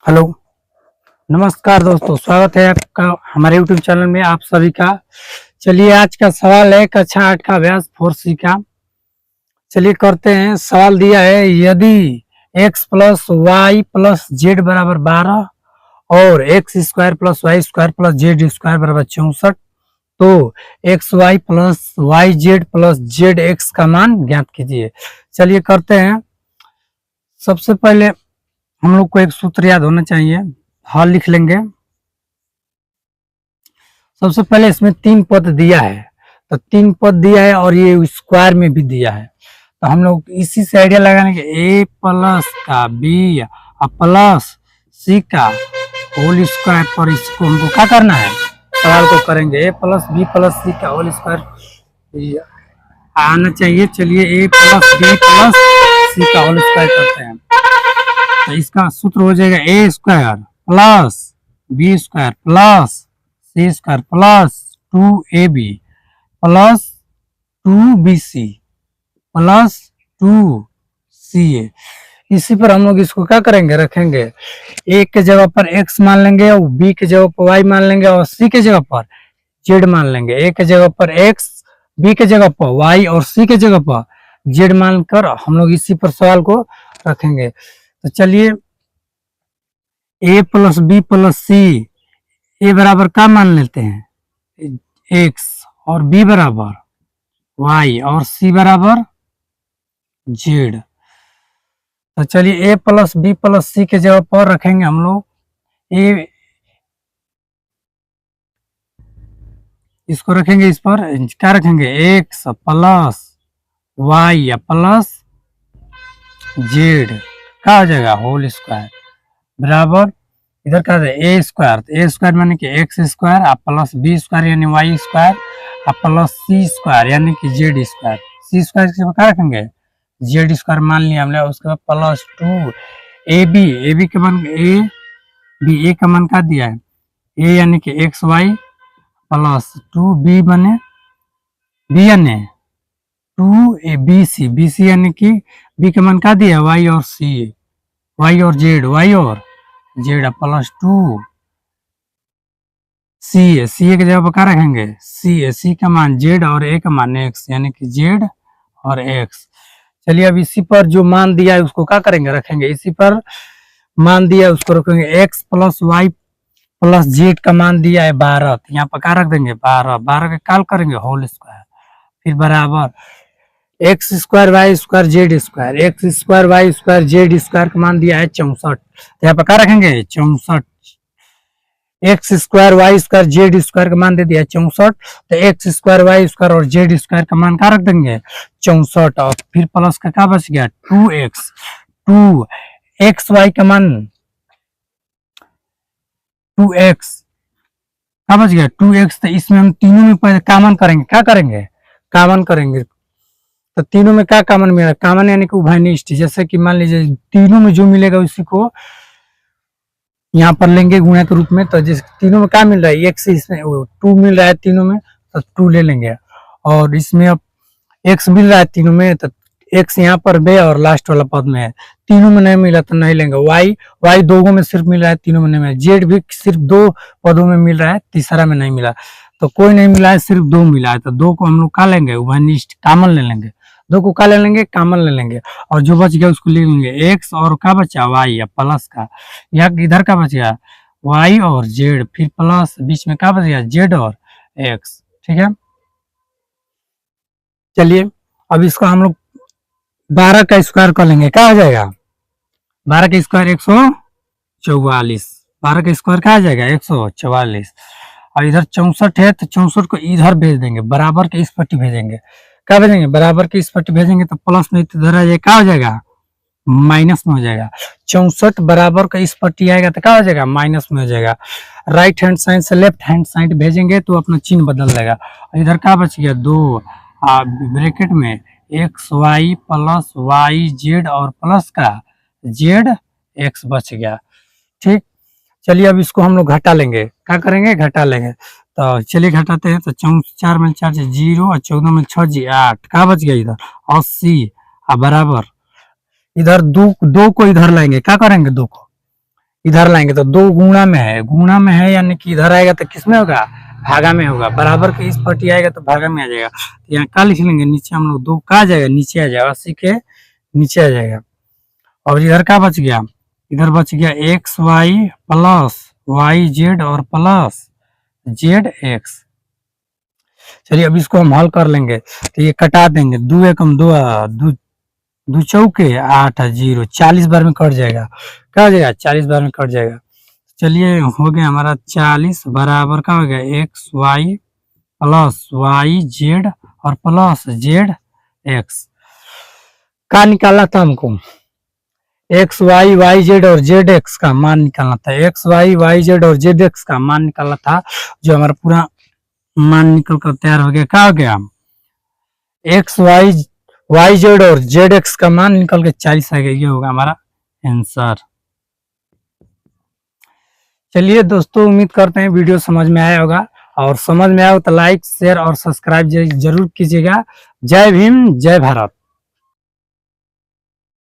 Hello, नमस्कार दोस्तों, स्वागत है आपका हमारे यूट्यूब चैनल में आप सभी का। चलिए आज का सवाल है कक्षा 8 का अभ्यास 4C का। चलिए करते हैं। सवाल दिया है यदि x plus y plus z बराबर 12 और x square plus y square plus z square बराबर 64 तो x y plus y z plus z x का मान ज्ञात कीजिए। चलिए करते हैं। सबसे पहले हम लोग को एक सूत्र याद होना चाहिए, हल लिख लेंगे। सबसे पहले इसमें 3 पद दिया है, तो 3 पद दिया है और ये स्क्वायर में भी दिया है, तो हम लोग इसी से आइडिया लगाने के ए प्लस का बी और प्लस सी का होल स्क्वायर पर इसको हमको क्या करना है, सवाल को करेंगे। ए प्लस बी प्लस सी का होल स्क्वायर आना चाहिए। चलिए ए प्लस बी प्लस सी का होल स्क्वायर करते हैं, तो इसका सूत्र हो जाएगा A square plus B square plus C square plus 2ab plus 2bc plus 2ca। इसी पर हम लोग इसको क्या करेंगे, रखेंगे। ए के जगह पर x मान लेंगे और बी के जगह पर y मान लेंगे और सी के जगह पर z मान लेंगे। ए के जगह पर x, बी के जगह पर y और सी के जगह पर z मानकर हम लोग इसी पर सवाल को रखेंगे। तो चलिए a प्लस बी प्लस सी, ए बराबर क्या मान लेते हैं x और b बराबर y और c बराबर z। तो चलिए a प्लस बी प्लस सी के जगह पर रखेंगे हम लोग a, इसको रखेंगे, इस पर क्या रखेंगे x प्लस y या प्लस z क्या हो जाएगा होल स्क्वायर बराबर इधर क्या है ए स्क्वायर, तो ए स्क्वायर माने कि एक्स स्क्वायर आप प्लस बी स्क्वायर यानी वाई स्क्वायर आप प्लस सी स्क्वायर यानी कि जेड स्क्वायर। सी स्क्वायर के क्या रखेंगे जेड स्क्वायर मान लिया हमने। उसके बाद प्लस 2ab के मान ए का मान क्या दिया है ए यानी कि एक्स वाई प्लस 2b बने बी यानी 2abc bc यानी कि बी का मान क्या दिया वाई और सी वाई और जेड जेड प्लस 2 सी के जगह पर क्या रखेंगे सी का मान जेड और ए का मान एक्स यानी कि जेड और एक्स। चलिए अब इसी पर जो मान दिया है उसको क्या करेंगे रखेंगे। इसी पर मान दिया है उसको रखेंगे x plus y plus z का मान दिया है 12, तो यहाँ पर क्या रख देंगे 12 का काल करेंगे होल स्क्वायर फिर बराबर x square y square z square, x square y square z square का मान दिया है 64, तो यहाँ पर क्या रखेंगे 64। X square y square z square का मान दे दिया 64, तो एक्स स्क्वायर वाई स्क्वायर और जेड स्क्वायर का मान क्या रख देंगे 64 और फिर प्लस का क्या बच गया 2x वाई का मान 2x क्या बच गया 2x। तो इसमें हम तीनों में पहले कॉमन करेंगे, क्या करेंगे कॉमन करेंगे। तो तीनों में क्या कॉमन मिला कॉमन यानी कि उभयनिष्ठ, जैसे कि मान लीजिए तीनों में जो मिलेगा उसी को यहाँ पर लेंगे गुणा के रूप में। तो जिस तीनों में क्या मिल रहा है एक्स, इसमें 2 मिल रहा है तीनों में तो 2 ले लेंगे और इसमें अब एक्स मिल रहा है तीनों में तो एक्स यहाँ पर बे और लास्ट वाला पद में है। तीनों में नहीं मिला तो नहीं लेंगे। वाई दो में सिर्फ मिल रहा है तीनों में नहीं मिला। जेड भी सिर्फ 2 पदों में मिल रहा है, तीसरा में नहीं मिला, तो कोई नहीं मिला है, सिर्फ 2 मिला है। तो 2 को हम लोग क्या लेंगे उभयनिष्ठ कॉमन ले लेंगे, 2 को क्या ले लेंगे कॉमन ले लेंगे और जो बच गया उसको ले लेंगे एक्स और क्या बचा वाई या प्लस का, या इधर का बच गया वाई और जेड फिर प्लस बीच में क्या बच गया जेड और एक्स। ठीक है, चलिए अब इसको हम लोग 12 का स्क्वायर कर लेंगे, क्या हो जाएगा 12 का स्क्वायर 144, 12 का स्क्वायर क्या आ जाएगा 144 और इधर 64 है तो 64 को इधर भेज देंगे, बराबर के इस पट्टी भेजेंगे। क्या भेजेंगे बराबर की इस पट्टी भेजेंगे तो प्लस में इधर आ जाएगा, क्या हो जाएगा माइनस में हो जाएगा। 64 बराबर का इस पट्टी आएगा तो क्या हो जाएगा माइनस में हो जाएगा। राइट हैंड साइड से लेफ्ट हैंड साइड भेजेंगे तो अपना चिन्ह बदल देगा। इधर क्या बच गया 2 ब्रैकेट में x y plus y z और प्लस का जेड एक्स बच गया। ठीक, चलिए अब इसको हम लोग घटा लेंगे, क्या करेंगे घटा लेंगे। तो चलिए घटाते हैं। तो 4 में 4 से 0 और 14 में 6 जी 8, क्या बच गया इधर 80 बराबर इधर 2 को इधर लाएंगे, क्या करेंगे 2 को इधर लाएंगे तो 2 गुणा में है, गुणा में है यानी कि इधर आएगा तो किस में होगा, भागा में होगा। बराबर के इस पट्टी आएगा तो भागा में आ जाएगा। तो यहाँ क्या लिख लेंगे, नीचे हम लोग 2 का आ जाएगा, नीचे आ जाएगा, 80 के नीचे आ जाएगा। और इधर क्या बच गया, इधर बच गया x y plus y z और प्लस जेड एक्स। चलिए अब इसको हम हल कर लेंगे। तो ये कटा देंगे, 2 एकम 2, 2 चौके 8 0, 40 बार में कट जाएगा। क्या हो जाएगा, 40 बार में कट जाएगा। चलिए हो गया हमारा 40 बराबर का हो गया x y plus y z और प्लस जेड एक्स। का निकालना था हमको, एक्स वाई वाई जेड और जेड एक्स का मान निकालना था, एक्स वाई वाई जेड और जेड एक्स का मान निकालना था। जो हमारा पूरा मान निकल कर तैयार हो गया। क्या हो गया, एक्स वाई वाई जेड और जेड एक्स का मान निकल के 40 आ गया। ये होगा हमारा आंसर। चलिए दोस्तों, उम्मीद करते हैं वीडियो समझ में आया होगा, और समझ में आया हो तो लाइक शेयर और सब्सक्राइब जरूर कीजिएगा। जय भीम, जय भारत।